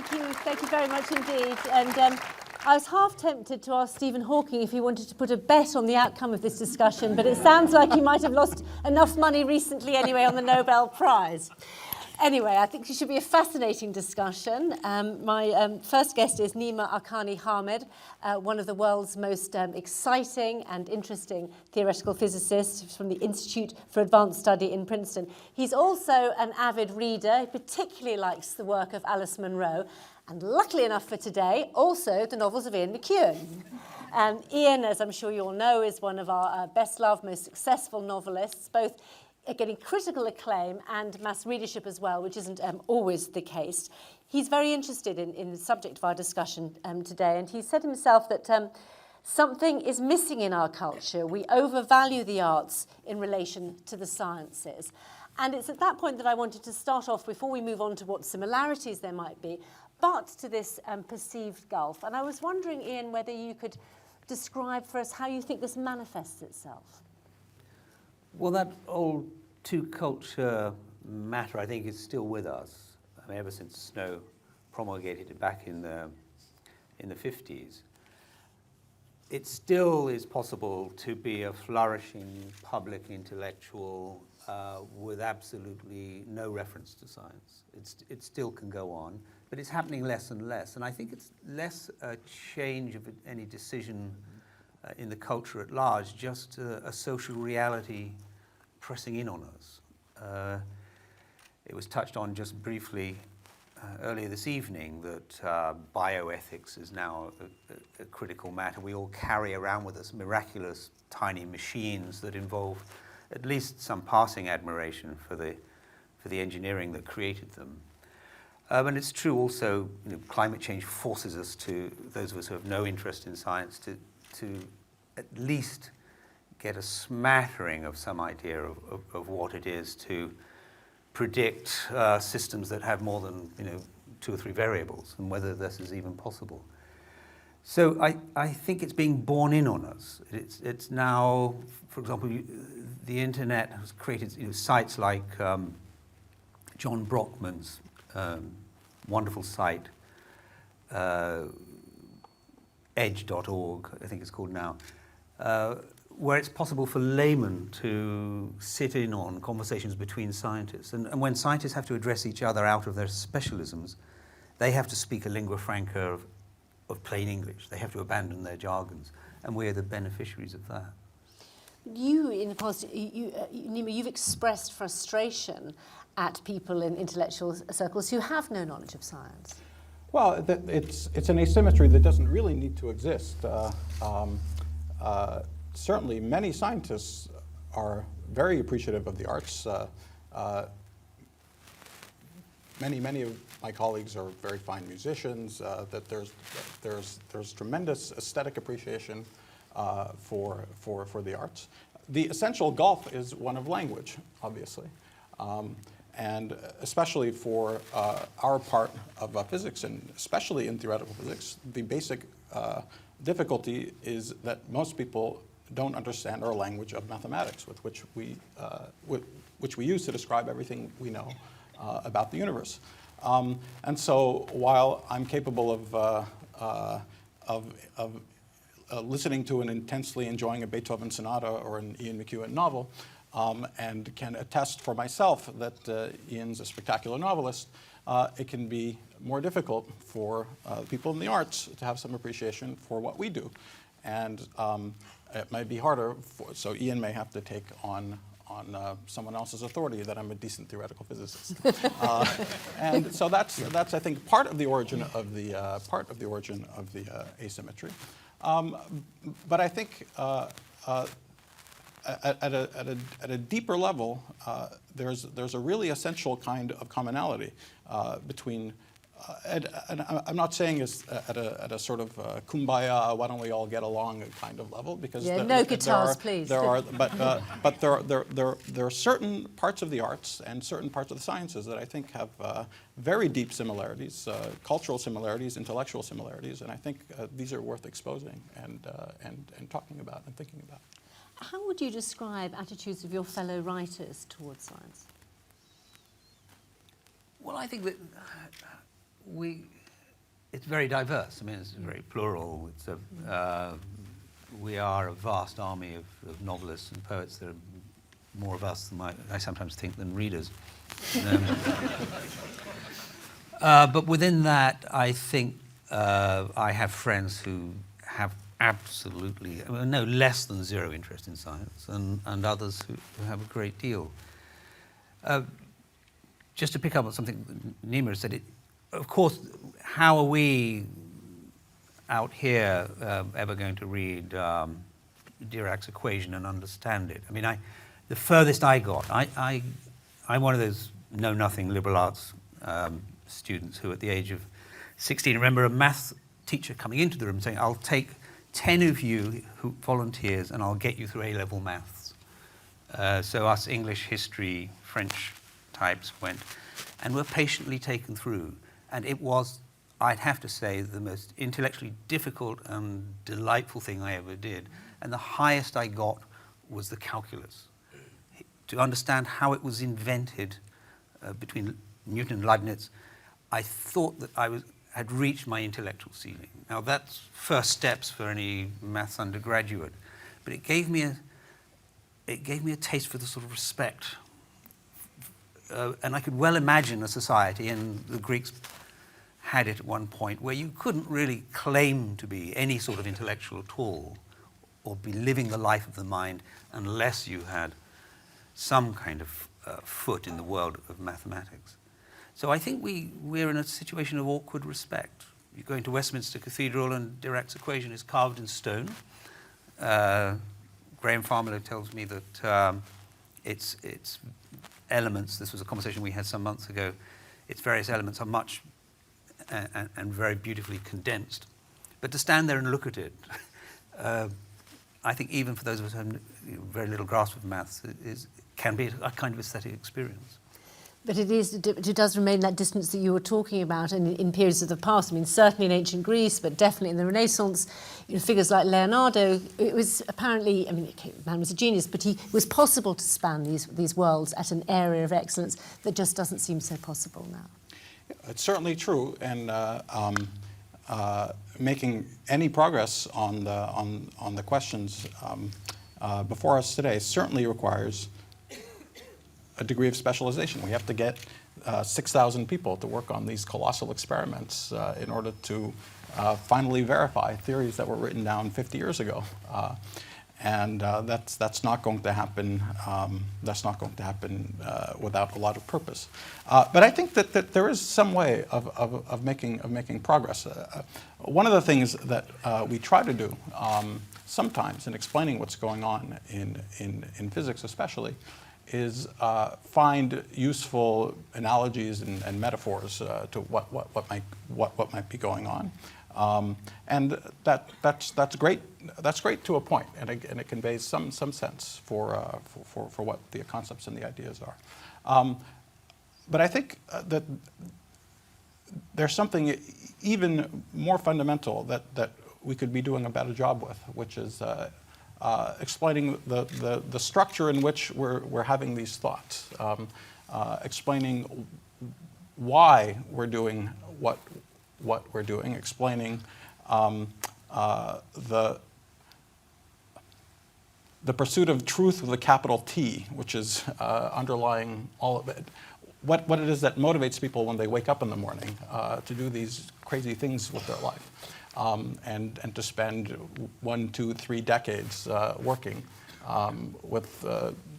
Thank you very much indeed. And I was half tempted to ask Stephen Hawking if he wanted to put a bet on the outcome of this discussion, but it sounds like he might have lost enough money recently anyway on the Nobel Prize. Anyway, I think it should be a fascinating discussion. My first guest is Nima Arkani-Hamed, one of the world's most exciting and interesting theoretical physicists from the Institute for Advanced Study in Princeton. He's also an avid reader. He particularly likes the work of Alice Munro, and luckily enough for today, also the novels of Ian McEwan. Ian, as I'm sure you all know, is one of our best-loved, most successful novelists, both getting critical acclaim and mass readership as well, which isn't always the case. He's very interested in the subject of our discussion today, and he said himself that something is missing in our culture. We overvalue the arts in relation to the sciences. And it's at that point that I wanted to start off, before we move on to what similarities there might be, but to this perceived gulf. And I was wondering, Ian, whether you could describe for us how you think this manifests itself. Well, that old two-culture matter, I think, is still with us. I mean, ever since Snow promulgated it back in the 50s. It still is possible to be a flourishing public intellectual with absolutely no reference to science. It still can go on, but it's happening less and less. And I think it's less a change of any decision in the culture at large, just a social reality pressing in on us. It was touched on just briefly earlier this evening that bioethics is now a critical matter. We all carry around with us miraculous tiny machines that involve at least some passing admiration for the engineering that created them. And it's true also, climate change forces us to, those of us who have no interest in science, to at least get a smattering of some idea of what it is to predict systems that have more than 2 or 3 variables, and whether this is even possible. So I think it's being borne in on us. It's now, for example, the internet has created sites like John Brockman's wonderful site, edge.org, I think it's called now, where it's possible for laymen to sit in on conversations between scientists. And when scientists have to address each other out of their specialisms, they have to speak a lingua franca of plain English. They have to abandon their jargons, and we're the beneficiaries of that. You, in the past, Nima, you've expressed frustration at people in intellectual circles who have no knowledge of science. Well, it's an asymmetry that doesn't really need to exist. Certainly, many scientists are very appreciative of the arts. Many of my colleagues are very fine musicians. That there's tremendous aesthetic appreciation for the arts. The essential gulf is one of language, obviously, and especially for our part of physics, and especially in theoretical physics, the basic difficulty is that most people don't understand our language of mathematics, with which we use to describe everything we know about the universe. And so, while I'm capable of listening to and intensely enjoying a Beethoven sonata or an Ian McEwan novel, and can attest for myself that Ian's a spectacular novelist, it can be more difficult for people in the arts to have some appreciation for what we do. And it might be harder, so Ian may have to take on someone else's authority that I'm a decent theoretical physicist. And so that's I think part of the origin of the asymmetry. But I think at a deeper level, there's a really essential kind of commonality between. And I'm not saying it's at a sort of kumbaya, why don't we all get along kind of level, because no guitars, please. There are certain parts of the arts and certain parts of the sciences that I think have very deep similarities, cultural similarities, intellectual similarities, and I think these are worth exposing and talking about and thinking about. How would you describe attitudes of your fellow writers towards science? Well, I think that it's very diverse. I mean, it's very plural. It's we are a vast army of novelists and poets. There are more of us than I sometimes think than readers. But within that, I think I have friends who have absolutely, no less than zero interest in science, and others who have a great deal. Just to pick up on something Nima said, of course, how are we out here ever going to read Dirac's equation and understand it? I mean, the furthest I got, I'm one of those know-nothing liberal arts students who at the age of 16, remember a maths teacher coming into the room saying, I'll take 10 of you who volunteers and I'll get you through A-level maths. So us English, history, French types went and were patiently taken through. And it was, I'd have to say, the most intellectually difficult and delightful thing I ever did. And the highest I got was the calculus. To understand how it was invented between Newton and Leibniz, I thought that I had reached my intellectual ceiling. Now that's first steps for any maths undergraduate, but it gave me a taste for the sort of respect. And I could well imagine a society, and the Greeks had it at one point, where you couldn't really claim to be any sort of intellectual at all, or be living the life of the mind, unless you had some kind of foot in the world of mathematics. So I think we're in a situation of awkward respect. You go into Westminster Cathedral and Dirac's equation is carved in stone. Graham Farmilow tells me that its elements, this was a conversation we had some months ago, its various elements are much and very beautifully condensed. But to stand there and look at it, I think even for those of us who have very little grasp of maths, can be a kind of aesthetic experience. But it does remain that distance that you were talking about in periods of the past. I mean, certainly in ancient Greece, but definitely in the Renaissance, figures like Leonardo, it was apparently, I mean, the man was a genius, but it was possible to span these worlds at an area of excellence that just doesn't seem so possible now. It's certainly true, and making any progress on the questions before us today certainly requires a degree of specialization. We have to get 6,000 people to work on these colossal experiments in order to finally verify theories that were written down 50 years ago. And that's not going to happen. That's not going to happen without a lot of purpose. But I think that there is some way of making progress. One of the things that we try to do sometimes in explaining what's going on in physics, especially, is find useful analogies and metaphors to what might be going on. And that's great. That's great to a point, and it conveys some sense for what the concepts and the ideas are. But I think that there's something even more fundamental that we could be doing a better job with, which is explaining the structure in which we're having these thoughts, explaining why we're doing what we're doing, explaining the pursuit of truth with a capital T, which is underlying all of it. What it is that motivates people when they wake up in the morning to do these crazy things with their life. And to spend 1, 2, 3 decades working with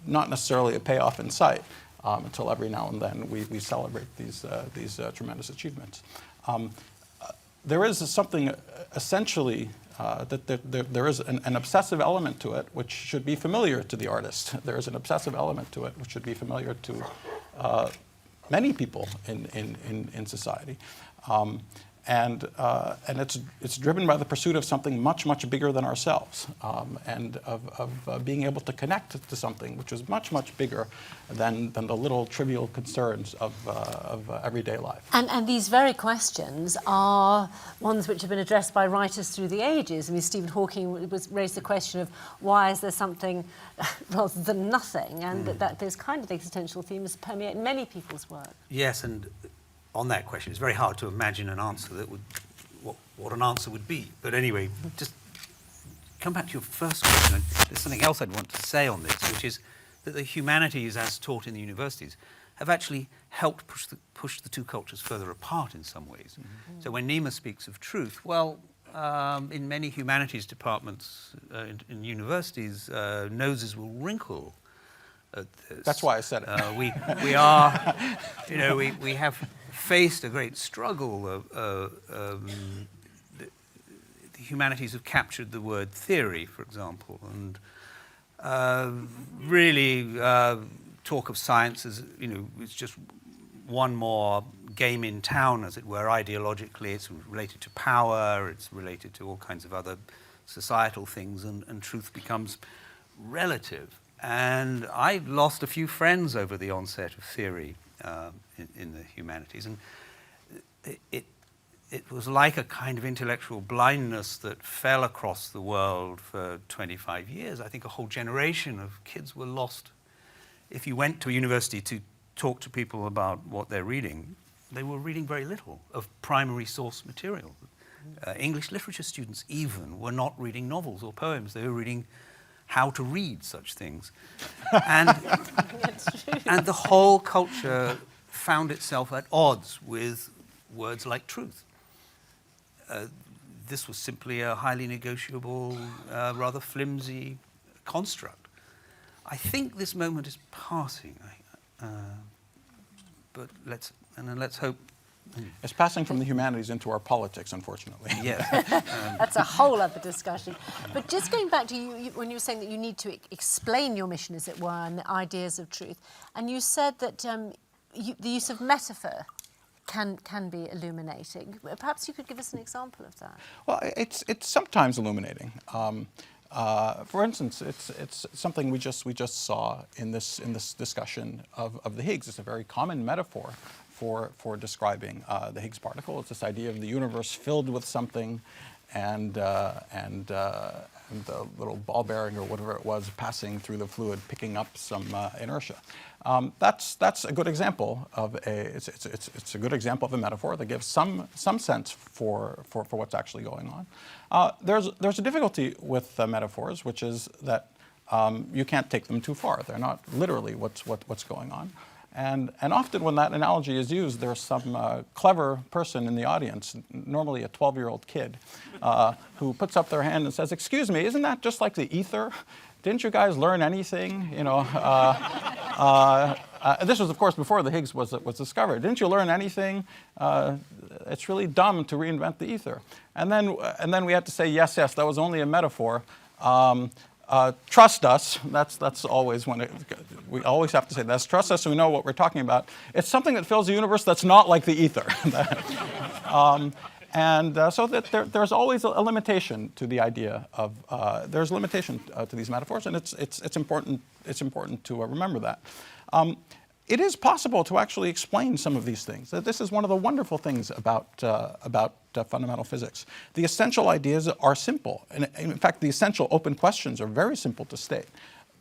not necessarily a payoff in sight until every now and then we celebrate these tremendous achievements. There is something essentially there is an obsessive element to it which should be familiar to the artist. There is an obsessive element to it which should be familiar to many people in society. And it's driven by the pursuit of something much bigger than ourselves, and of being able to connect to something which is much bigger than the little trivial concerns of everyday life. And these very questions are ones which have been addressed by writers through the ages. I mean, Stephen Hawking raised the question of why is there something rather than nothing, and that those kind of existential themes permeate many people's work. Yes, and on that question, it's very hard to imagine an answer that would what an answer would be. But anyway, just come back to your first question. There's something else I'd want to say on this, which is that the humanities, as taught in the universities, have actually helped push the two cultures further apart in some ways. Mm-hmm. So when Nima speaks of truth, well, in many humanities departments in universities, noses will wrinkle at this. That's why I said it. We are, we have faced a great struggle. The humanities have captured the word theory, for example, and really talk of science as, it's just one more game in town, as it were, ideologically. It's related to power, it's related to all kinds of other societal things, and truth becomes relative. And I lost a few friends over the onset of theory in the humanities, and it was like a kind of intellectual blindness that fell across the world for 25 years. I think a whole generation of kids were lost. If you went to a university to talk to people about what they're reading, they were reading very little of primary source material. English literature students even were not reading novels or poems. They were reading how to read such things. And, and the whole culture found itself at odds with words like truth. This was simply a highly negotiable, rather flimsy construct. I think this moment is passing, but let's hope. It's passing from the humanities into our politics, unfortunately. Yes. That's a whole other discussion. But just going back to you when you were saying that you need to explain your mission, as it were, and the ideas of truth, and you said that the use of metaphor can be illuminating. Perhaps you could give us an example of that. Well, it's sometimes illuminating. For instance, it's something we just saw in this discussion of the Higgs. It's a very common metaphor for describing the Higgs particle. It's this idea of the universe filled with something, and the little ball bearing or whatever it was passing through the fluid, picking up some inertia. That's a good example of it's a good example of a metaphor that gives some sense for what's actually going on. There's a difficulty with metaphors, which is that you can't take them too far. They're not literally what's going on. And often when that analogy is used, there's some clever person in the audience, normally a 12-year-old kid, who puts up their hand and says, "Excuse me, isn't that just like the ether? Didn't you guys learn anything? This was, of course, before the Higgs was discovered. Didn't you learn anything? It's really dumb to reinvent the ether." And then we had to say, yes, that was only a metaphor. Trust us. That's always we always have to say that's trust us so we know what we're talking about. It's something that fills the universe that's not like the ether. So that there's always a limitation to the idea of there's a limitation to these metaphors, and it's important to remember that. It is possible to actually explain some of these things. This is one of the wonderful things about fundamental physics. The essential ideas are simple, and in fact, the essential open questions are very simple to state.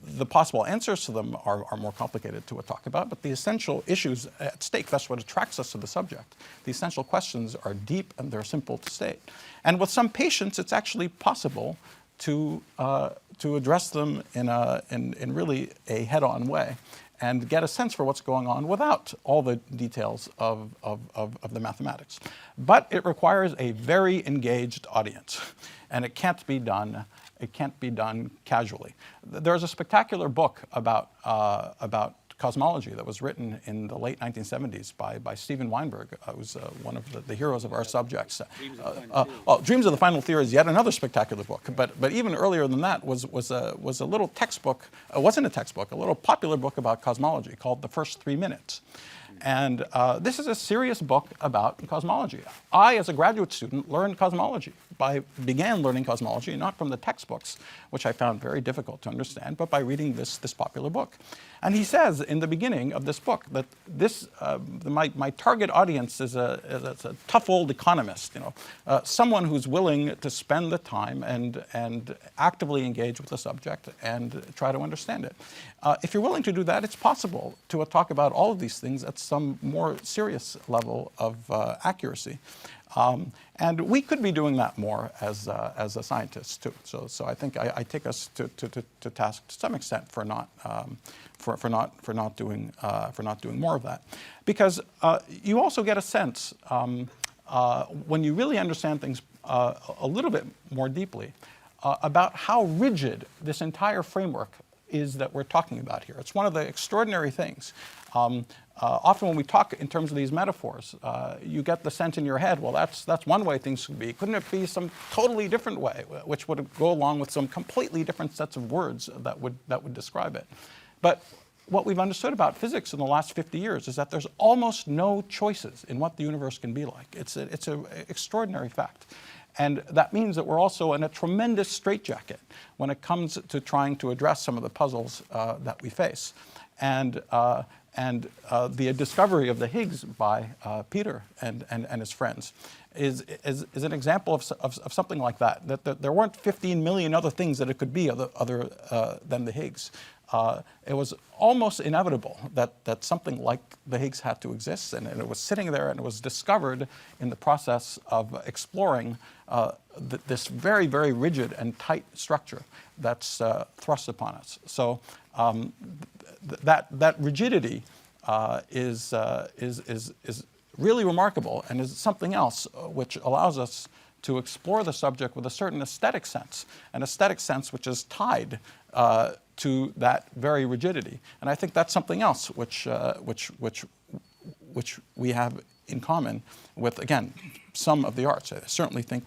The possible answers to them are more complicated to talk about, but the essential issues at stake, that's what attracts us to the subject. The essential questions are deep and they're simple to state. And with some patience, it's actually possible to address them in really a head-on way and get a sense for what's going on without all the details of the mathematics. But it requires a very engaged audience, and it can't be done casually. There's a spectacular book about cosmology that was written in the late 1970s by Steven Weinberg, who's one of the heroes of our subjects. Dreams of the Final Theory is yet another spectacular book, but even earlier than that was a little textbook, wasn't a textbook, a little popular book about cosmology called The First 3 Minutes. And this is a serious book about cosmology. I, as a graduate student, learned cosmology. I began learning cosmology not from the textbooks, which I found very difficult to understand, but by reading this popular book. And he says in the beginning of this book that my target audience is a tough old economist, someone who's willing to spend the time and actively engage with the subject and try to understand it. If you're willing to do that, it's possible to talk about all of these things at some more serious level of accuracy. And we could be doing that more as a scientists too. So I think I take us to task to some extent for not doing more of that, because you also get a sense when you really understand things a little bit more deeply about how rigid this entire framework is that we're talking about here. It's one of the extraordinary things. Often when we talk in terms of these metaphors, you get the sense in your head, well, that's one way things could be. Couldn't it be some totally different way, which would go along with some completely different sets of words that would describe it? But what we've understood about physics in the last 50 years is that there's almost no choices in what the universe can be like. It's an extraordinary fact. And that means that we're also in a tremendous straitjacket when it comes to trying to address some of the puzzles that we face. And the discovery of the Higgs by Peter and his friends is an example of something like that. That there weren't 15 million other things that it could be other than the Higgs. It was almost inevitable that something like the Higgs had to exist, and it was sitting there, and it was discovered in the process of exploring this very, very rigid and tight structure that's thrust upon us. So that rigidity is really remarkable, and is something else which allows us to explore the subject with a certain aesthetic sense, an aesthetic sense which is tied to that very rigidity. And I think that's something else which we have in common with, again, some of the arts. I certainly think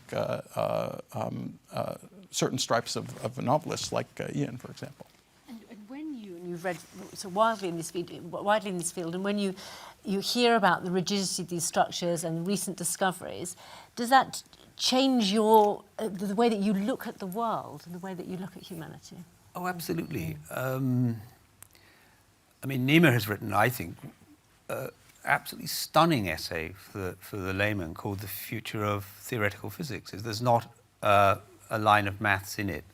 certain stripes of novelists like Ian, for example. And when you've read so widely in this field, and when you hear about the rigidity of these structures and recent discoveries, does that change the way that you look at the world and the way that you look at humanity? Oh, absolutely. I mean, Nima has written, I think, absolutely stunning essay for the layman called "The Future of Theoretical Physics." There's not a line of maths in it.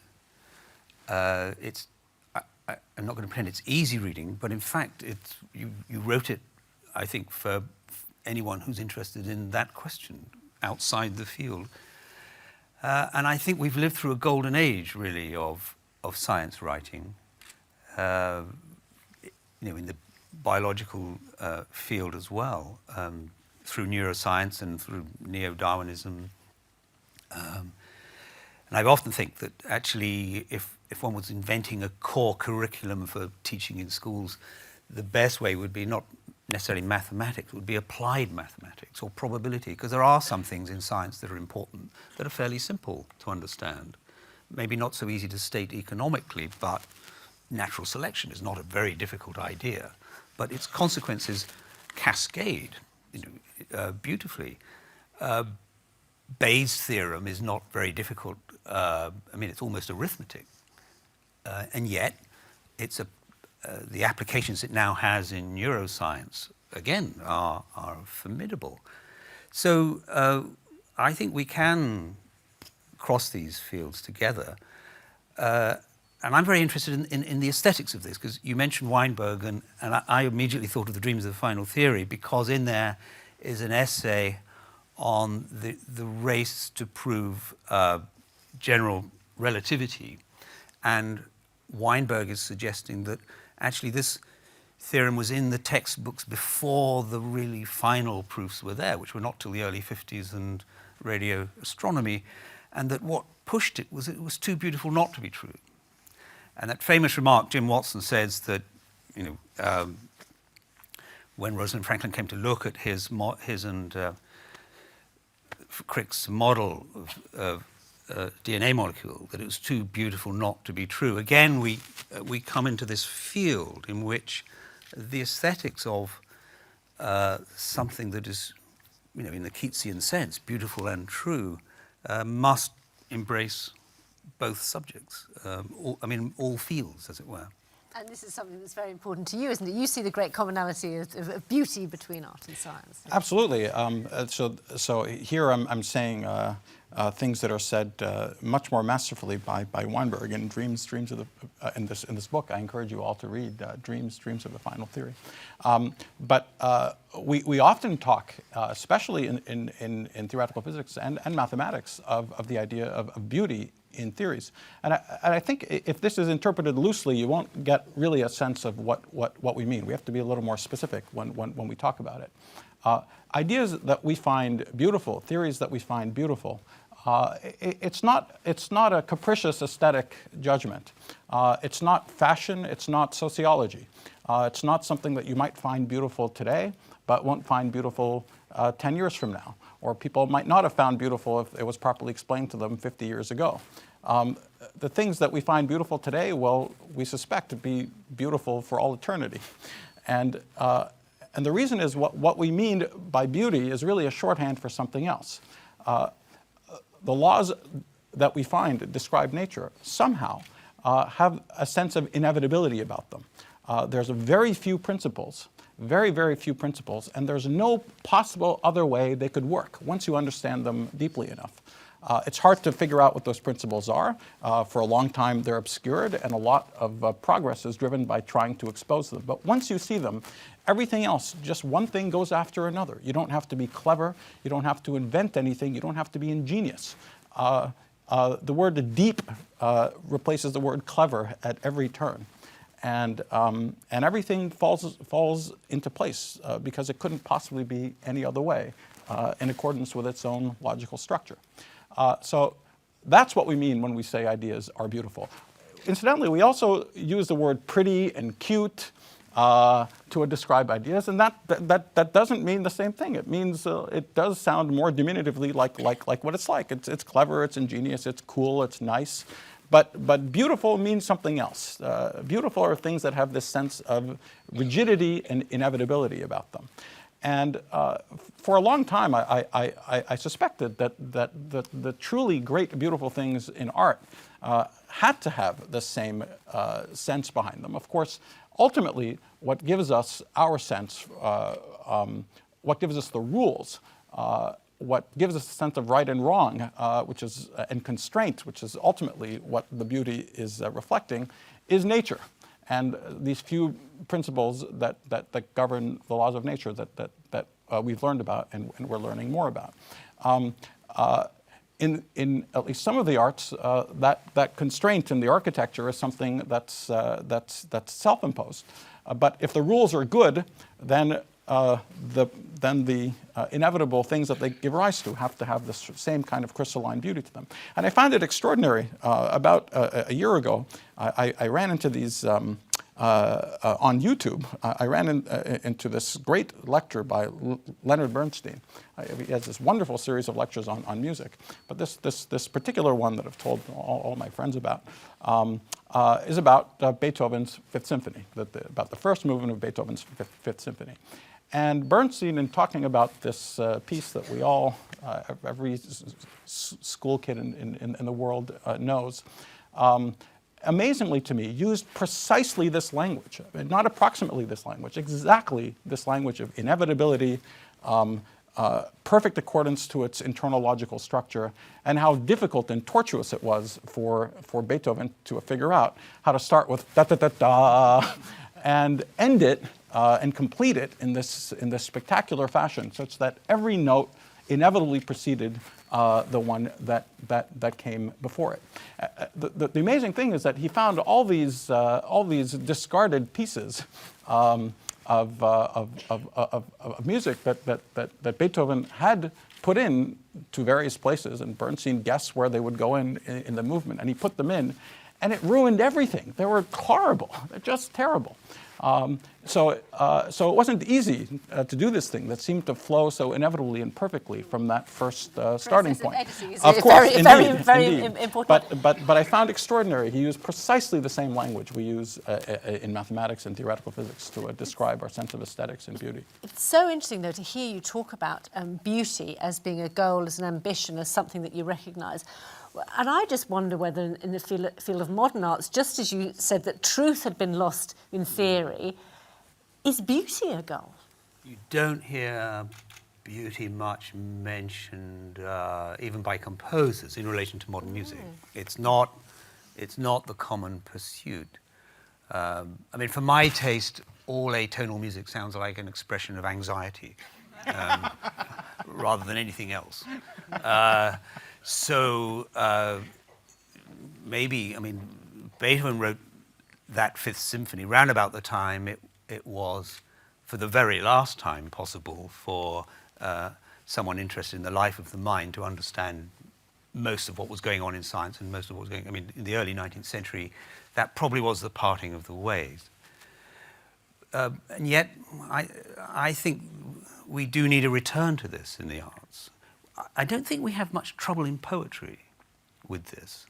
I'm not going to pretend it's easy reading, but in fact, you wrote it, I think, for anyone who's interested in that question outside the field. And I think we've lived through a golden age, really, of science writing, in the biological field as well, through neuroscience and through neo-Darwinism. And I often think that actually, if one was inventing a core curriculum for teaching in schools, the best way would be not necessarily mathematics, it would be applied mathematics or probability, because there are some things in science that are important that are fairly simple to understand. Maybe not so easy to state economically, but natural selection is not a very difficult idea, but its consequences cascade beautifully. Bayes' theorem is not very difficult. I mean, it's almost arithmetic, and yet it's the applications it now has in neuroscience, again, are formidable. So I think we can cross these fields together. And I'm very interested in the aesthetics of this, because you mentioned Weinberg, and I immediately thought of the Dreams of the Final Theory, because in there is an essay on the race to prove general relativity. And Weinberg is suggesting that actually this theorem was in the textbooks before the really final proofs were there, which were not till the early 50s and radio astronomy, and that what pushed it was too beautiful not to be true. And that famous remark, Jim Watson says that, when Rosalind Franklin came to look at his and Crick's model of DNA molecule, that it was too beautiful not to be true. Again, we come into this field in which the aesthetics of something that is, in the Keatsian sense, beautiful and true, must embrace both subjects, all fields, as it were. And this is something that's very important to you, isn't it? You see the great commonality of beauty between art and science. Absolutely. So here I'm saying things that are said much more masterfully by Weinberg in Dreams of the in this book. I encourage you all to read Dreams of the Final Theory. But we often talk, especially in theoretical physics and mathematics, of the idea of beauty in theories. And I think if this is interpreted loosely, you won't get really a sense of what we mean. We have to be a little more specific when we talk about it. Ideas that we find beautiful, theories that we find beautiful, it's not a capricious aesthetic judgment. It's not fashion, it's not sociology. It's not something that you might find beautiful today, but won't find beautiful 10 years from now, or people might not have found beautiful if it was properly explained to them 50 years ago. The things that we find beautiful today, well, we suspect to be beautiful for all eternity. And the reason is what we mean by beauty is really a shorthand for something else. The laws that we find that describe nature somehow have a sense of inevitability about them. There's very few principles, very, very few principles, and there's no possible other way they could work once you understand them deeply enough. It's hard to figure out what those principles are. For a long time, they're obscured, and a lot of progress is driven by trying to expose them. But once you see them, everything else, just one thing goes after another. You don't have to be clever. You don't have to invent anything. You don't have to be ingenious. The word deep replaces the word clever at every turn. And everything falls into place because it couldn't possibly be any other way in accordance with its own logical structure. So that's what we mean when we say ideas are beautiful. Incidentally, we also use the word pretty and cute to describe ideas, and that doesn't mean the same thing. It means it does sound more diminutively like what it's like. It's clever, it's ingenious, it's cool, it's nice. But beautiful means something else. Beautiful are things that have this sense of rigidity and inevitability about them. And for a long time, I suspected that the truly great, beautiful things in art had to have the same sense behind them. Of course, ultimately, what gives us our sense, what gives us the rules, what gives us a sense of right and wrong, and constraint, which is ultimately what the beauty is reflecting, is nature. And these few principles that govern the laws of nature that we've learned about and we're learning more about. In at least some of the arts, that constraint in the architecture is something that's self-imposed. But if the rules are good, then the inevitable things that they give rise to have the same kind of crystalline beauty to them. And I found it extraordinary. About a year ago, I ran into these on YouTube. I ran into this great lecture by Leonard Bernstein. He has this wonderful series of lectures on music. But this particular one that I've told all my friends about is about Beethoven's Fifth Symphony, about the first movement of Beethoven's Fifth Symphony. And Bernstein, in talking about this piece that we all, every school kid in the world knows, amazingly to me, used precisely this language, not approximately this language, exactly this language of inevitability, perfect accordance to its internal logical structure, and how difficult and tortuous it was for Beethoven to figure out how to start with da-da-da-da and end it and complete it in this spectacular fashion, such that every note inevitably preceded the one that came before it. The amazing thing is that he found all these discarded pieces of music that Beethoven had put in to various places, and Bernstein guessed where they would go in the movement, and he put them in, and it ruined everything. They were horrible. They're just terrible. So it wasn't easy to do this thing that seemed to flow so inevitably and perfectly from that first starting point. Of course, very important. But I found extraordinary. He used precisely the same language we use in mathematics and theoretical physics to describe our sense of aesthetics and beauty. It's so interesting, though, to hear you talk about beauty as being a goal, as an ambition, as something that you recognise. And I just wonder whether in the field of modern arts, just as you said that truth had been lost in theory, is beauty a goal? You don't hear beauty much mentioned even by composers in relation to modern music. It's not the common pursuit. I mean, for my taste, all atonal music sounds like an expression of anxiety rather than anything else. Maybe, I mean, Beethoven wrote that Fifth Symphony round about the time it was, for the very last time possible, for someone interested in the life of the mind to understand most of what was going on in science and most of what was going, I mean, in the early 19th century, that probably was the parting of the ways. And yet, I think we do need a return to this in the arts. I don't think we have much trouble in poetry with this.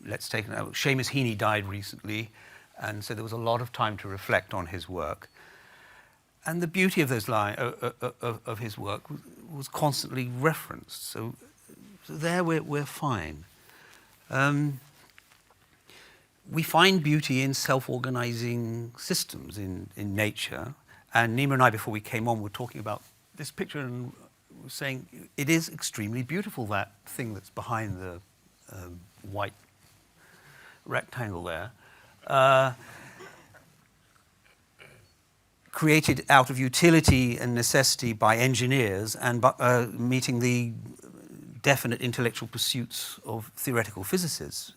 Let's take Seamus Heaney died recently, and so there was a lot of time to reflect on his work. And the beauty of those lines of his work was constantly referenced. So there we're fine. We find beauty in self-organizing systems in nature. And Nima and I, before we came on, were talking about this picture and were saying it is extremely beautiful, that thing that's behind the white rectangle there. Created out of utility and necessity by engineers and meeting the definite intellectual pursuits of theoretical physicists.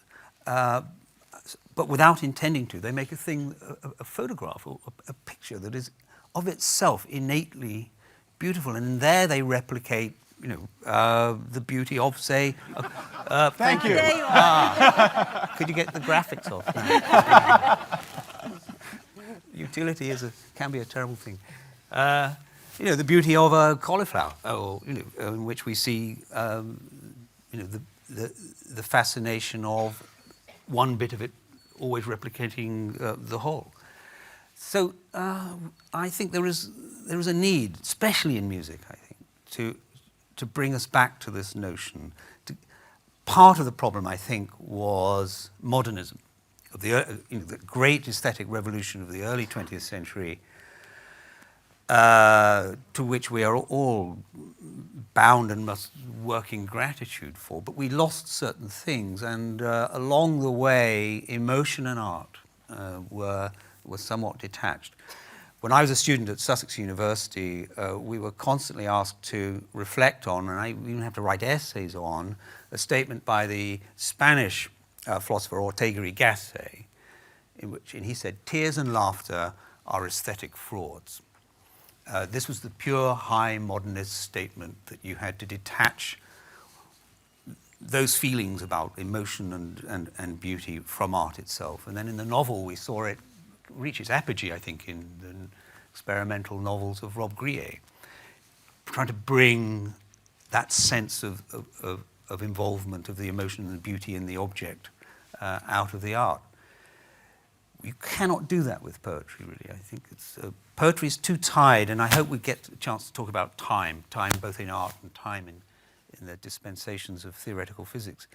But without intending to, they make a thing, a photograph or a picture that is of itself innately beautiful. And there they replicate, the beauty of, say, Thank you. There you are. Could you get the graphics off? Utility can be a terrible thing. The beauty of a cauliflower, or in which we see, the fascination of one bit of it always replicating the whole. So I think there is a need, especially in music, I think, to bring us back to this notion. Part of the problem, I think, was modernism, of the great aesthetic revolution of the early 20th century, to which we are all bound and must work in gratitude for. But we lost certain things, and along the way, emotion and art were somewhat detached. When I was a student at Sussex University, we were constantly asked to reflect on, and I even have to write essays on, a statement by the Spanish philosopher Ortega y Gasset, in which he said, "Tears and laughter are aesthetic frauds." This was the pure high modernist statement that you had to detach those feelings about emotion and beauty from art itself. And then in the novel, we saw it reach its apogee, I think, in the experimental novels of Rob Grier, trying to bring that sense of involvement of the emotion and the beauty in the object out of the art. You cannot do that with poetry, really. I think poetry is too tied, and I hope we get a chance to talk about time both in art and time in the dispensations of theoretical physics.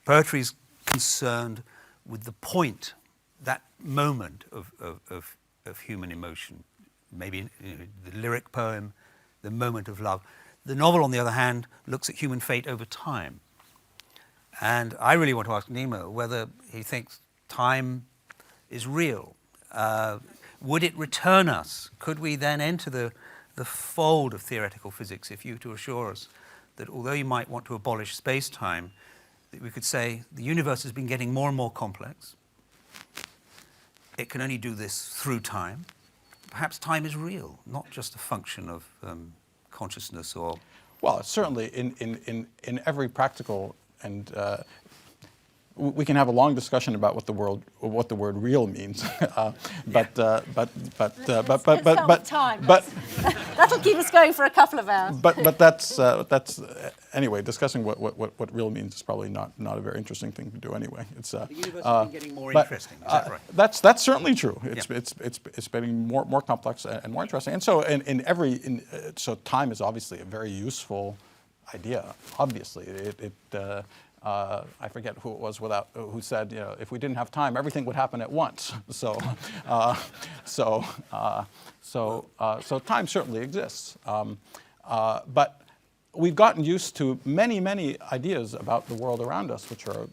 Poetry is concerned with the point, that moment of human emotion, maybe the lyric poem, the moment of love. The novel, on the other hand, looks at human fate over time. And I really want to ask Nima whether he thinks time is real. Would it return us? Could we then enter the fold of theoretical physics if you were to assure us that although you might want to abolish space-time, that we could say the universe has been getting more and more complex. It can only do this through time. Perhaps time is real, not just a function of consciousness or... Well, certainly in every practical and we can have a long discussion about what the word real means, but time. That'll keep us going for a couple of hours. But that's anyway. Discussing what real means is probably not a very interesting thing to do anyway. It's the universe has been getting more interesting. Is that right? That's certainly true. It's getting more complex and more interesting. And so so time is obviously a very useful idea. Obviously, I forget who it was who said, if we didn't have time, everything would happen at once. So time certainly exists. But we've gotten used to many ideas about the world around us, which are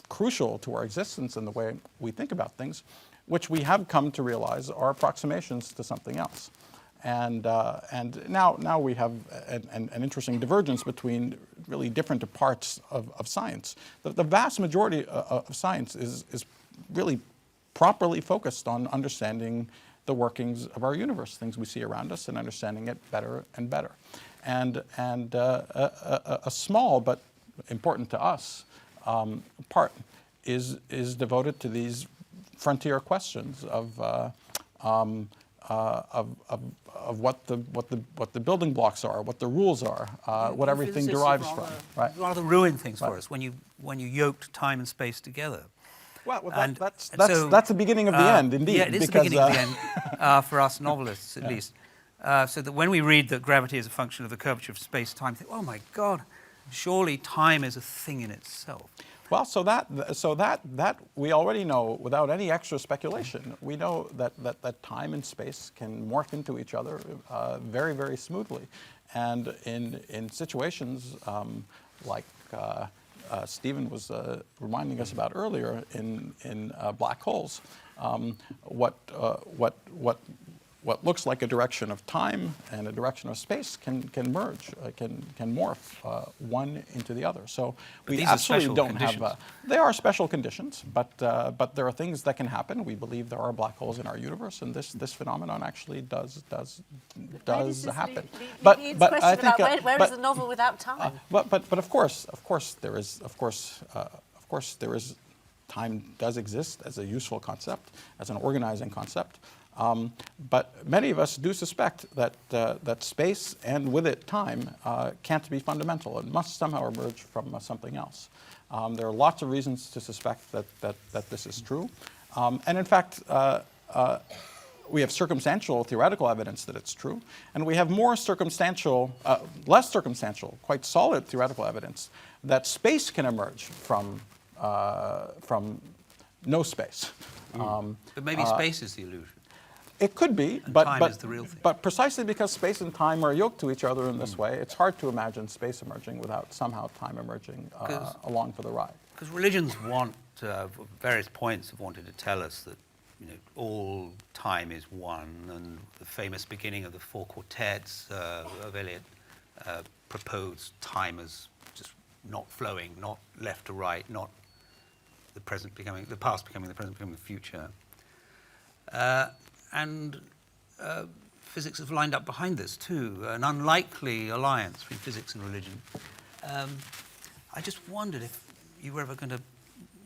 crucial to our existence and the way we think about things. which we have come to realize are approximations to something else. And now we have an interesting divergence between really different parts of science. The vast majority of science is really properly focused on understanding the workings of our universe, things we see around us, and understanding it better and better. And a small but important to us part is devoted to these frontier questions of what the building blocks are, what the rules are, what everything derives from. Right. Rather ruin things for us when you yoked time and space together. Well, that's so, the beginning of the end, indeed. Yeah, it is the beginning of the end for us novelists, at least. So that when we read that gravity is a function of the curvature of space-time, we think, oh my God, surely time is a thing in itself. Well, so that we already know without any extra speculation. We know that time and space can morph into each other very, very smoothly, and in situations like Stephen was reminding us about earlier in black holes, what looks like a direction of time and a direction of space can merge, can morph one into the other. So we absolutely don't have. They are special conditions, but there are things that can happen. We believe there are black holes in our universe, and this phenomenon actually does happen. But I think where is a novel without time? But of course there is time does exist as a useful concept, as an organizing concept. But many of us do suspect that space and with it time can't be fundamental. It must somehow emerge from something else. There are lots of reasons to suspect that this is true. And in fact, we have circumstantial theoretical evidence that it's true. And we have more circumstantial, less circumstantial, quite solid theoretical evidence that space can emerge from no space. But maybe space is the illusion. It could be, and but time is the real thing. But precisely because space and time are yoked to each other in this way, it's hard to imagine space emerging without somehow time emerging along for the ride. Because religions want, at various points, have wanted to tell us that all time is one, and the famous beginning of the four quartets of Eliot proposed time as just not flowing, not left to right, not the past becoming the present becoming the future. And physics have lined up behind this too, an unlikely alliance between physics and religion. I just wondered if you were ever going to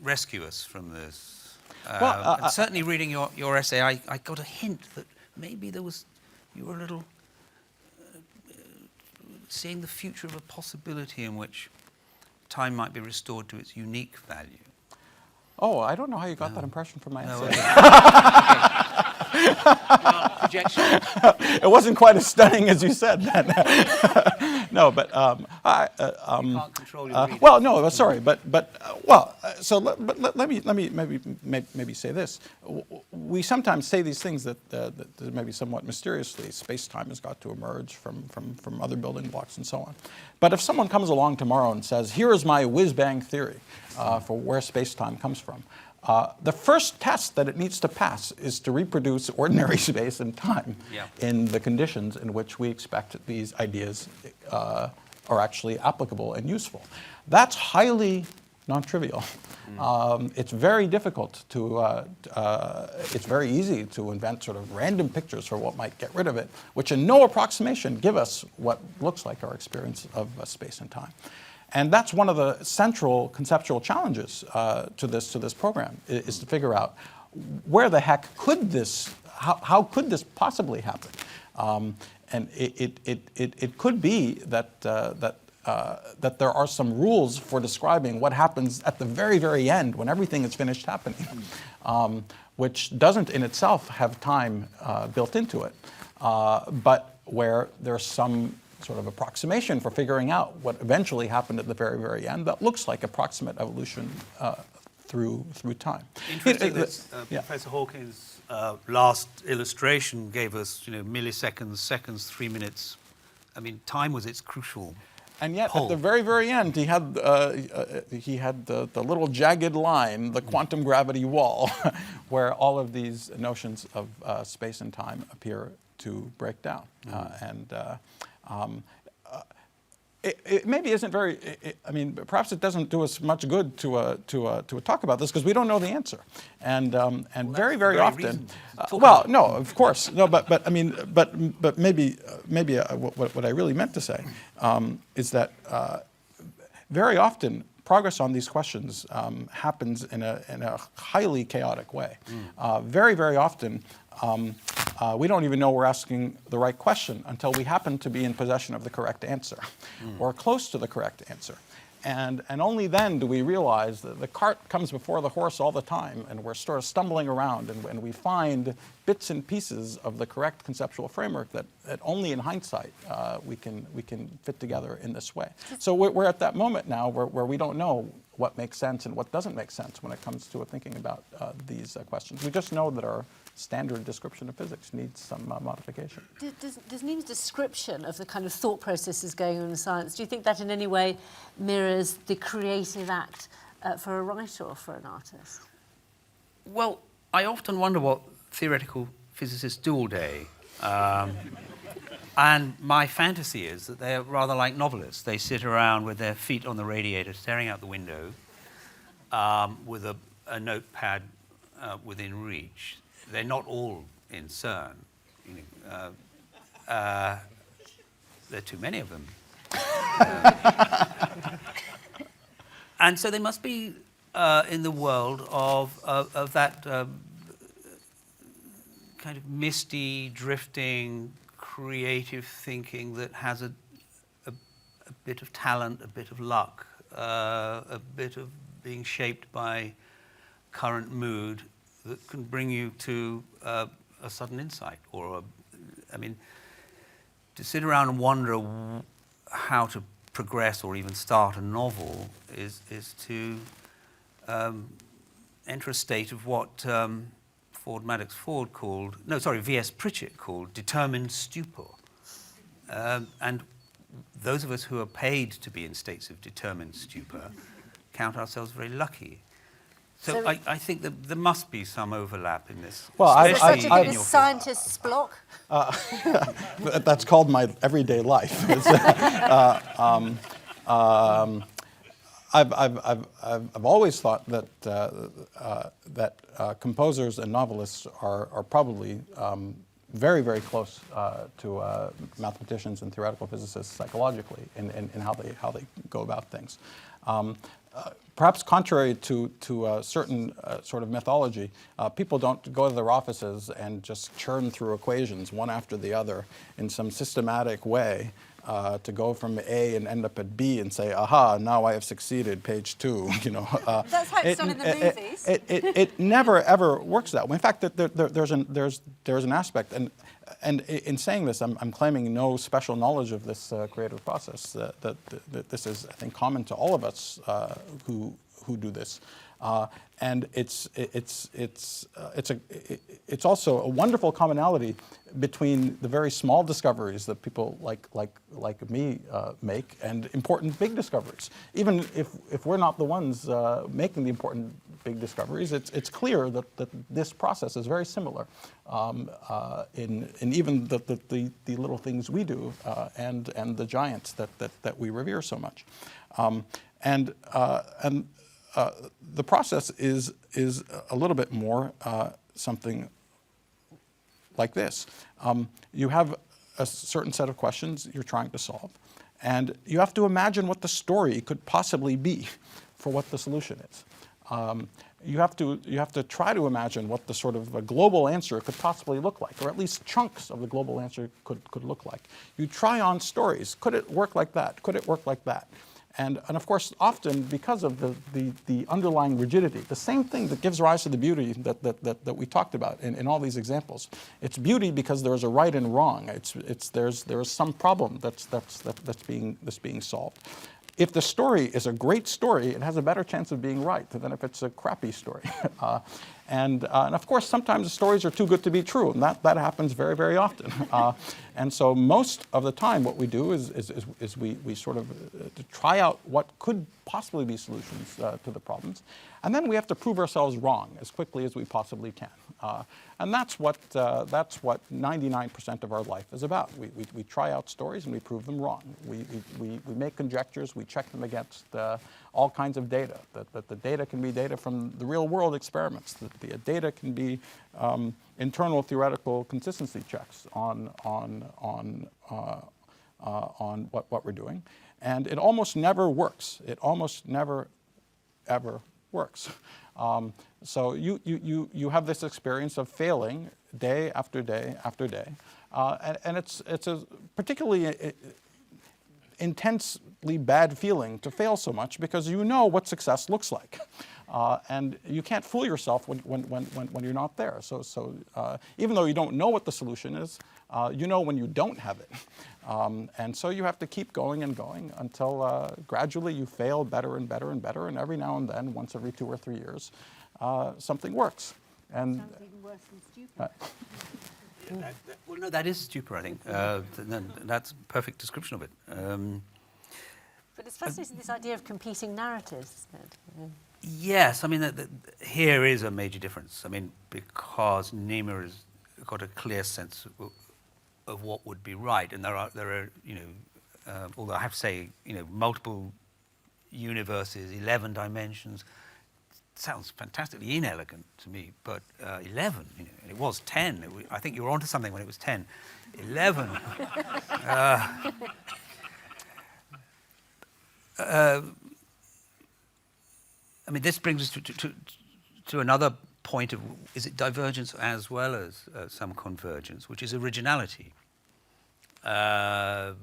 rescue us from this. And certainly reading your essay, I got a hint that maybe you were a little seeing the future of a possibility in which time might be restored to its unique value. Oh, I don't know how you got that impression from my essay. Well, projection. It wasn't quite as stunning as you said then. No, but you can't control your reading. well, no, sorry, so let me maybe say this. We sometimes say these things that maybe somewhat mysteriously space-time has got to emerge from other building blocks and so on. But if someone comes along tomorrow and says, "Here is my whiz-bang theory for where space-time comes from," the first test that it needs to pass is to reproduce ordinary space and time in the conditions in which we expect these ideas are actually applicable and useful. That's highly non-trivial. It's very difficult to, it's very easy to invent sort of random pictures for what might get rid of it, which in no approximation give us what looks like our experience of space and time. And that's one of the central conceptual challenges to this program, is to figure out where the heck could this, how could this possibly happen? And it could be that there are some rules for describing what happens at the very, very end when everything is finished happening, which doesn't in itself have time built into it, but where there's some sort of approximation for figuring out what eventually happened at the very, very end that looks like approximate evolution through time. Interesting that Professor Hawking's last illustration gave us, milliseconds, seconds, 3 minutes. I mean, time was its crucial And yet, pull. at the very, very end, he had the little jagged line, the quantum gravity wall, where all of these notions of space and time appear to break down. It maybe isn't very. I mean, perhaps it doesn't do us much good to talk about this because we don't know the answer, and very, very often. Well, no, of course, no, but I mean, but maybe what I really meant to say is that very often progress on these questions happens in a highly chaotic way. Very, very often. We don't even know we're asking the right question until we happen to be in possession of the correct answer or close to the correct answer. And only then do we realize that the cart comes before the horse all the time, and we're sort of stumbling around, and we find bits and pieces of the correct conceptual framework that only in hindsight we can fit together in this way. So we're at that moment now where we don't know what makes sense and what doesn't make sense when it comes to thinking about these questions. We just know that our standard description of physics needs some modification. Does Nîmes' description of the kind of thought processes going on in science, do you think that in any way mirrors the creative act for a writer or for an artist? Well, I often wonder what theoretical physicists do all day. And my fantasy is that they're rather like novelists. They sit around with their feet on the radiator, staring out the window, with a notepad within reach. They're not all in CERN. There are too many of them. And so they must be in the world of that kind of misty, drifting, creative thinking that has a bit of talent, a bit of luck, a bit of being shaped by current mood that can bring you to a sudden insight, I mean, to sit around and wonder how to progress or even start a novel is to enter a state of what V.S. Pritchett called determined stupor. And those of us who are paid to be in states of determined stupor count ourselves very lucky. So I think that there must be some overlap in this. Well, Is there such a thing as scientist's block? That's called my everyday life. I've always thought that composers and novelists are probably very, very close to mathematicians and theoretical physicists psychologically in how they go about things. Perhaps contrary to a certain sort of mythology, people don't go to their offices and just churn through equations one after the other in some systematic way to go from A and end up at B and say, aha, now I have succeeded, page 2, That's how it's done in the movies. It never, ever works that way. In fact, there's an aspect, and in saying this, I'm claiming no special knowledge of this creative process. That this is, I think, common to all of us who do this, and it's also a wonderful commonality between the very small discoveries that people like me make and important big discoveries. Even if we're not the ones making the important big discoveries, it's clear that this process is very similar in even the little things we do and the giants that we revere so much. The process is a little bit more something like this. You have a certain set of questions you're trying to solve, and you have to imagine what the story could possibly be for what the solution is. You have to try to imagine what the sort of a global answer could possibly look like, or at least chunks of the global answer could look like. You try on stories. Could it work like that? Could it work like that? And of course, often because of the underlying rigidity, the same thing that gives rise to the beauty that we talked about in all these examples. It's beauty because there's a right and wrong. There's some problem that's being solved. If the story is a great story, it has a better chance of being right than if it's a crappy story. And of course, sometimes the stories are too good to be true, and that happens very, very often. And so most of the time what we do is we sort of to try out what could possibly be solutions to the problems. And then we have to prove ourselves wrong as quickly as we possibly can. And that's what 99% of our life is about. We try out stories and we prove them wrong. We make conjectures, we check them against all kinds of data. That the data can be data from the real world experiments. That the data can be internal theoretical consistency checks on what we're doing. And it almost never works. It almost never, ever works. So you have this experience of failing day after day after day. And it's a particularly intensely bad feeling to fail so much because you know what success looks like. And you can't fool yourself when you're not there. So even though you don't know what the solution is, you know when you don't have it. And so you have to keep going and going until gradually you fail better and better and better. And every now and then, once every 2 or 3 years, something works. And sounds even worse than stupid. Well, no, that is stupor, I think. That's a perfect description of it. But it's fascinating, this idea of competing narratives, isn't it? Yes, I mean, here is a major difference. I mean, because Niemeyer has got a clear sense of what would be right, and there are although I have to say, multiple universes, 11 dimensions, sounds fantastically inelegant to me, but 11, and it was 10. I think you were onto something when it was 10. 11. I mean, this brings us to another point of, is it divergence as well as some convergence, which is originality. I'm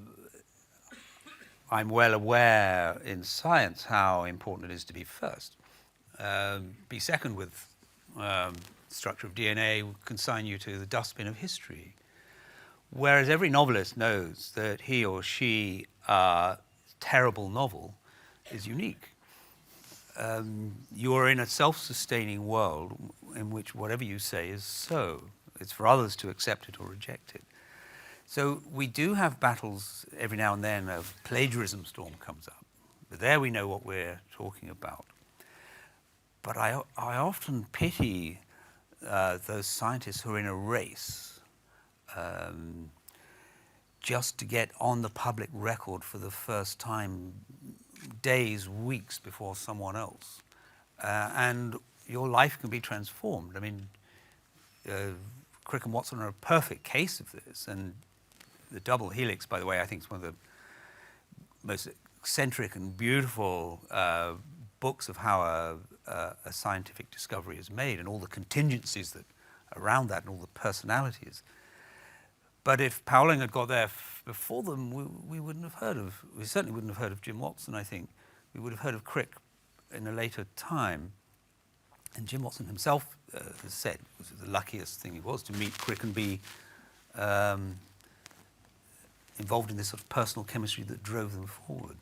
well aware in science how important it is to be first. Be second with structure of DNA will consign you to the dustbin of history. Whereas every novelist knows that he or she terrible novel is unique. You are in a self-sustaining world in which whatever you say is so. It's for others to accept it or reject it. So we do have battles every now and then. A plagiarism storm comes up. But there we know what we're talking about. But I often pity those scientists who are in a race just to get on the public record for the first time days, weeks before someone else. And your life can be transformed. I mean, Crick and Watson are a perfect case of this. And the double helix, by the way, I think is one of the most eccentric and beautiful books of how a scientific discovery is made, and all the contingencies that around that, and all the personalities. But if Pauling had got there before them, we certainly wouldn't have heard of Jim Watson, I think. We would have heard of Crick in a later time. And Jim Watson himself has said it was the luckiest thing he was to meet Crick and be involved in this sort of personal chemistry that drove them forward.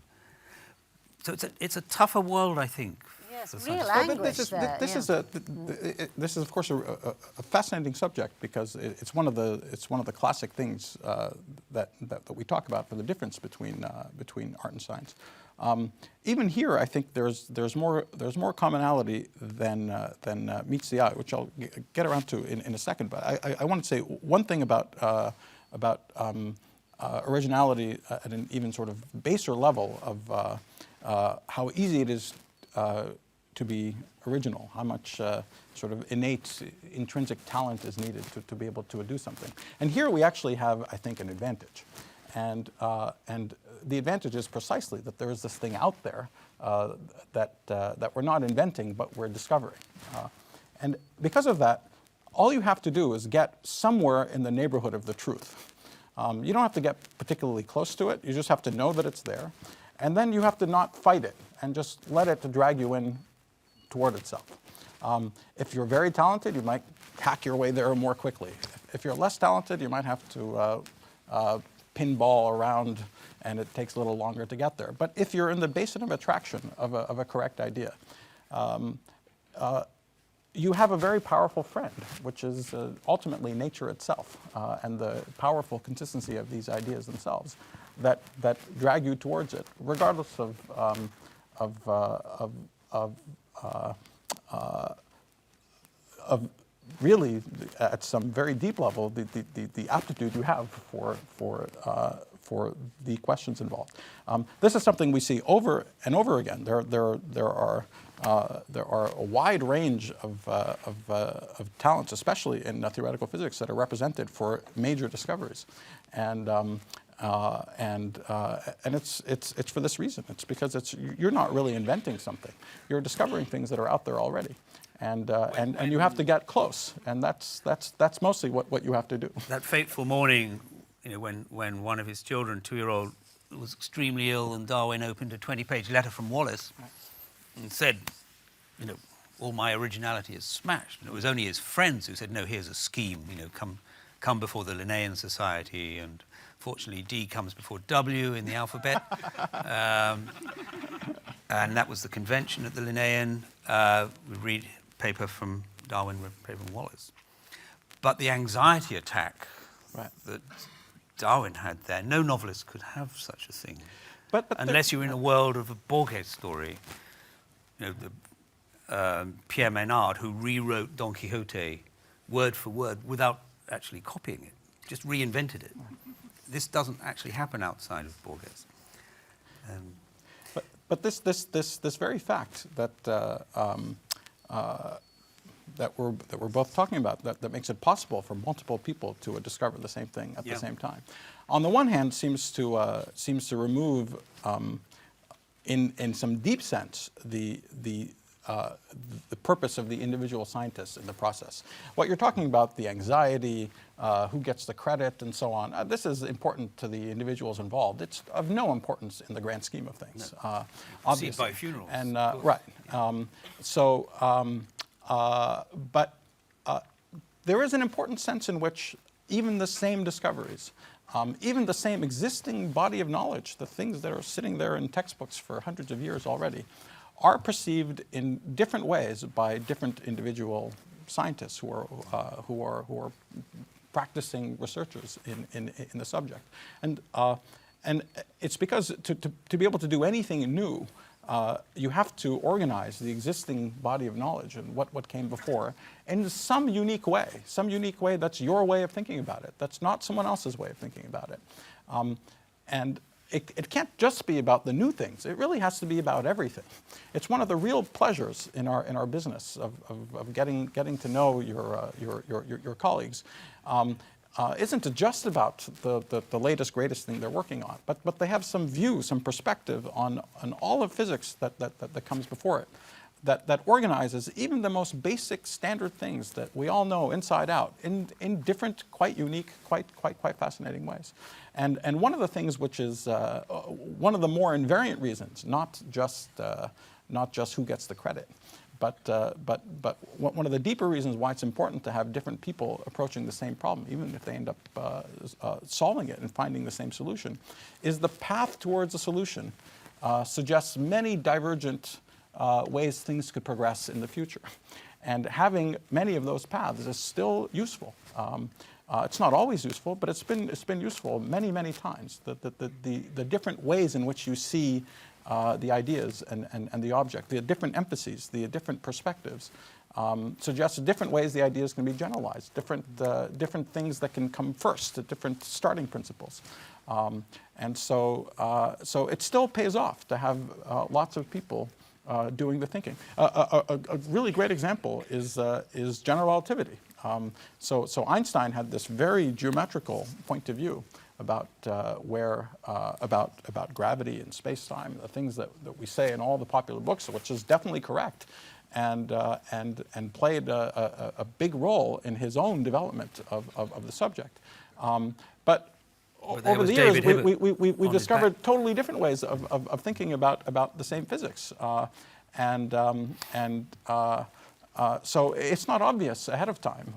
So it's a tougher world, I think. Yes, real anguish there. This is of course a fascinating subject because it's one of the classic things that we talk about for the difference between art and science. Even here, I think there's more commonality than meets the eye, which I'll get around to in a second. But I want to say one thing about originality at an even sort of baser level of how easy it is to be original, how much sort of innate, intrinsic talent is needed to be able to do something. And here we actually have, I think, an advantage. And the advantage is precisely that there is this thing out there that we're not inventing, but we're discovering. And because of that, all you have to do is get somewhere in the neighborhood of the truth. You don't have to get particularly close to it. You just have to know that it's there. And then you have to not fight it and just let it to drag you in toward itself. If you're very talented, you might hack your way there more quickly. If you're less talented, you might have to pinball around and it takes a little longer to get there. But if you're in the basin of attraction of a correct idea, you have a very powerful friend, which is ultimately nature itself, and the powerful consistency of these ideas themselves that drag you towards it, regardless of really, at some very deep level, the aptitude you have for the questions involved. This is something we see over and over again. There are a wide range of talents, especially in theoretical physics, that are represented for major discoveries, and it's for this reason. It's because you're not really inventing something. You're discovering things that are out there already. And you have to get close, and that's mostly what you have to do. That fateful morning, when one of his children, 2-year-old, was extremely ill, and Darwin opened a 20-page letter from Wallace and said, all my originality is smashed. And it was only his friends who said, no, here's a scheme. Come before the Linnaean Society, and fortunately D comes before W in the alphabet. And that was the convention at the Linnaean. We read paper from Darwin, paper from Wallace. But the anxiety attack that Darwin had there, no novelist could have such a thing. Unless you're in a world of a Borges story. Pierre Menard, who rewrote Don Quixote word for word without actually copying it, just reinvented it. This doesn't actually happen outside of Borges. But this very fact that we're both talking about, that makes it possible for multiple people to discover the same thing at the same time, on the one hand seems to remove, in some deep sense, the purpose of the individual scientist in the process. What you're talking about, the anxiety, who gets the credit, and so on, this is important to the individuals involved. It's of no importance in the grand scheme of things, obviously. See by funerals. And, right. But there is an important sense in which even the same discoveries, even the same existing body of knowledge, the things that are sitting there in textbooks for hundreds of years already, are perceived in different ways by different individual scientists who are practicing researchers in the subject, and it's because to be able to do anything new, you have to organize the existing body of knowledge and what came before in some unique way that's your way of thinking about it. That's not someone else's way of thinking about it, and. It can't just be about the new things. It really has to be about everything. It's one of the real pleasures in our business of getting to know your colleagues. Isn't just about the latest, greatest thing they're working on, but they have some view, some perspective on all of physics that comes before it, that organizes even the most basic standard things that we all know inside out in different, quite unique, quite fascinating ways. And one of the things which is one of the more invariant reasons, not just who gets the credit, but one of the deeper reasons why it's important to have different people approaching the same problem, even if they end up solving it and finding the same solution, is the path towards a solution suggests many divergent ways things could progress in the future. And having many of those paths is still useful. It's not always useful, but it's been useful many, many times. The different ways in which you see the ideas and the object, the different emphases, the different perspectives, suggest different ways the ideas can be generalized, different things that can come first, different starting principles. And so it still pays off to have lots of people doing the thinking. A really great example is general relativity. So Einstein had this very geometrical point of view about about gravity and space-time, the things that we say in all the popular books, which is definitely correct, and played a big role in his own development of the subject. But over the years, we've discovered totally different ways of thinking about the same physics, So it's not obvious ahead of time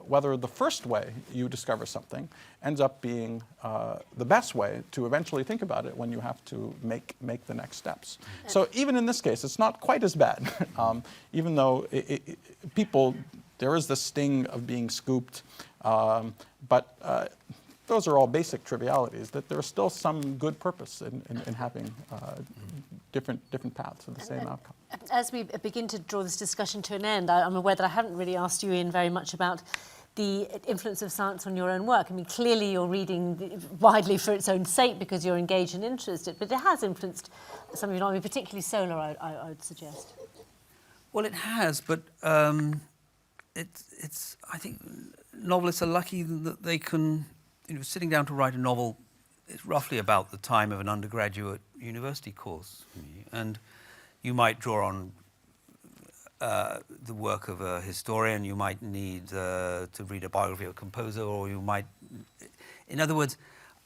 whether the first way you discover something ends up being the best way to eventually think about it when you have to make the next steps. So even in this case, it's not quite as bad, even though there is the sting of being scooped, but those are all basic trivialities, that there is still some good purpose in having different paths to the same outcome. As we begin to draw this discussion to an end, I'm aware that I haven't really asked you, Ian, very much about the influence of science on your own work. I mean, clearly you're reading widely for its own sake because you're engaged and interested, but it has influenced some of your knowledge, particularly solar, I would suggest. Well, it has, but it's. I think novelists are lucky that they can, sitting down to write a novel is roughly about the time of an undergraduate university course, and you might draw on the work of a historian, you might need to read a biography of a composer, or you might... In other words,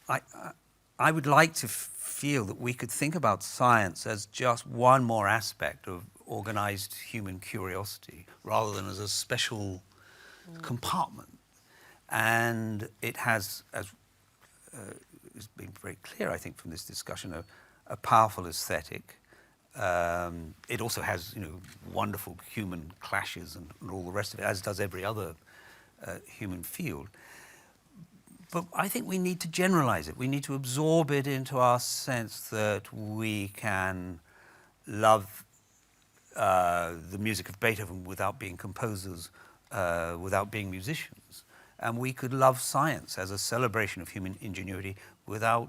I would like to feel that we could think about science as just one more aspect of organized human curiosity, rather than as a special compartment. And it has, as has been very clear, I think, from this discussion, a powerful aesthetic. It also has, wonderful human clashes and all the rest of it, as does every other human field. But I think we need to generalize it. We need to absorb it into our sense that we can love the music of Beethoven without being composers, without being musicians. And we could love science as a celebration of human ingenuity without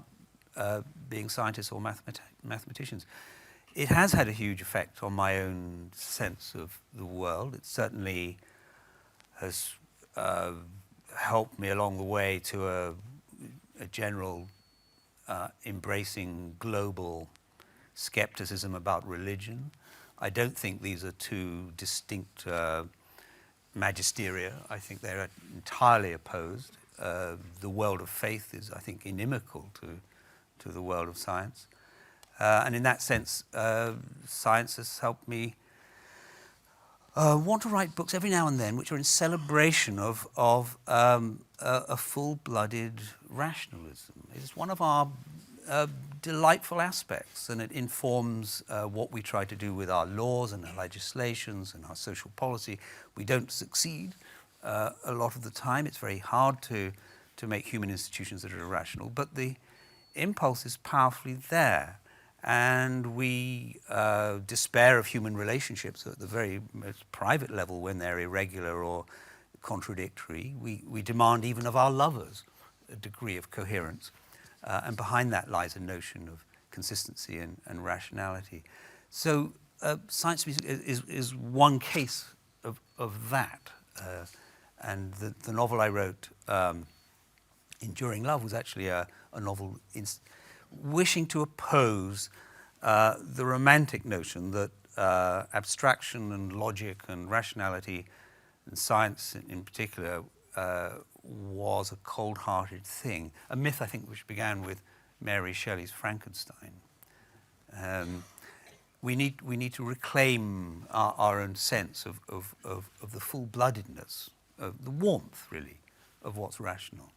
being scientists or mathematicians. It has had a huge effect on my own sense of the world. It certainly has helped me along the way to a general embracing global skepticism about religion. I don't think these are two distinct magisteria. I think they're entirely opposed. The world of faith is, I think, inimical to the world of science. And in that sense, science has helped me want to write books every now and then which are in celebration of a full-blooded rationalism. It's one of our delightful aspects, and it informs what we try to do with our laws and our legislations and our social policy. We don't succeed a lot of the time. It's very hard to make human institutions that are irrational, but the impulse is powerfully there. And we despair of human relationships at the very most private level when they're irregular or contradictory. We demand even of our lovers a degree of coherence. And behind that lies a notion of consistency and rationality. So science music is one case of that. And the novel I wrote, Enduring Love, was actually a novel wishing to oppose the romantic notion that abstraction and logic and rationality, and science in particular, was a cold-hearted thing. A myth, I think, which began with Mary Shelley's Frankenstein. We need to reclaim our own sense of the full-bloodedness, of the warmth, really, of what's rational.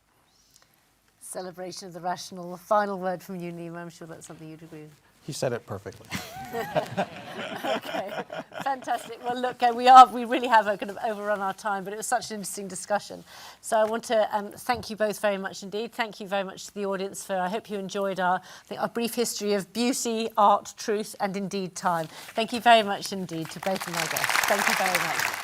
Celebration of the rational. A final word from you, Nima. I'm sure that's something you'd agree with. He said it perfectly. Okay, fantastic. Well, look, we really have kind of overrun our time, but it was such an interesting discussion. So I want to thank you both very much indeed. Thank you very much to the audience I hope you enjoyed our brief history of beauty, art, truth, and indeed time. Thank you very much indeed to both of my guests. Thank you very much.